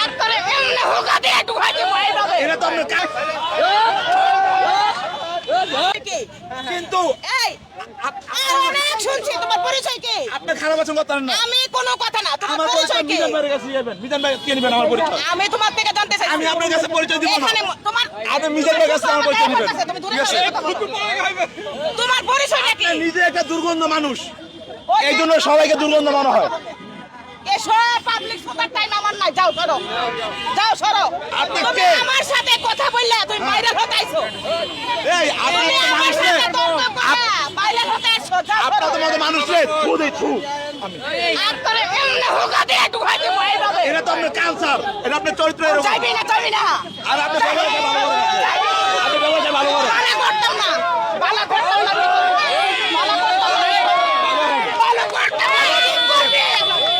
আপনারে এমনি হুকা দিয়ে ঢুকাইতে মাইরাবে এটা তো আমরা কিন্তু এই অনেক শুনছি তোমার পরিচয় কি? আপনি খারাপ আছেন কথা না আমি কোনো কথা না, তোমার আমার পরিচয় পরিচয় কি? মিজান ভাইয়ের কাছে যাবেন মিজান ভাই কে নেবেন আমার পরিচয় আমি তোমার থেকে জানতে চাই। আমি আপনার কাছে পরিচয় দিব না এখানে তোমার আপনি মিজান ভাইয়ের কাছে আমার পরিচয় নেবেন তুমি দূরে ঠিক আছে সরে কথা বলো। তোমার পরিচয়টা কি? আপনি নিজে একটা দুর্গন্ধ মানুষ এই জন্য সবাইকে দুর্গন্ধ মনে হয় এসব পাবলিক স্পটার টাইম আমার নাই, যাও সরো, যাও সরো। আপনি তুমি কে? আমার সাথে কথা বললে তুমি ভাইরাল হতে আইছো। এই আপনি তুমি তো আমার মানুষ রে সাথে তর্ক করে ভাইরাল হতে আইছো, যাও আপনার তো সরো। মতো মানুষ রে খুদে ছু আপনারে এমনি হুকা দিয়ে ঢুকাইতে মাইরাবে। এটা তো আপনার কালচার এটা আপনার চরিত্র এরকম যাইবি না, যাইবি না। আর আপনি ব্যবহারটা ভালো করেন আপনি ব্যবহারটা ভালো করেন বালা করতাম না, বালা করতাম না, বালা করতাম না, বালা করতাম না, কি করবি?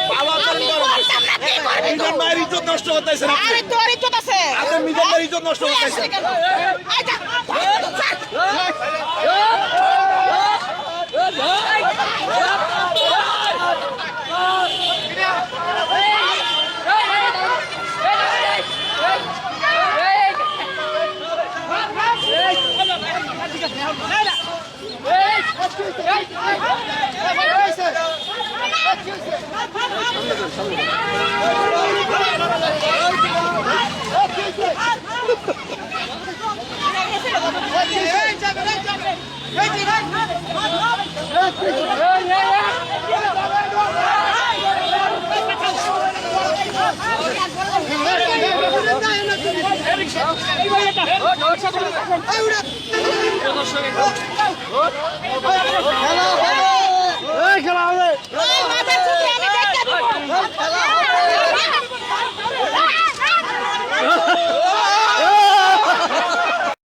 আমি বলতাম না, কি করবি তুই? মিজান ভাইয়ের ইজ্জত নষ্ট করতেছেন আপনি আরে তোর ইজ্জত আছে। আপনি মিজান ভাইয়ের ইজ্জত নষ্ট তুই করতেছেন আসলি কেন? এই যা, ছাড়। খেলা হবে।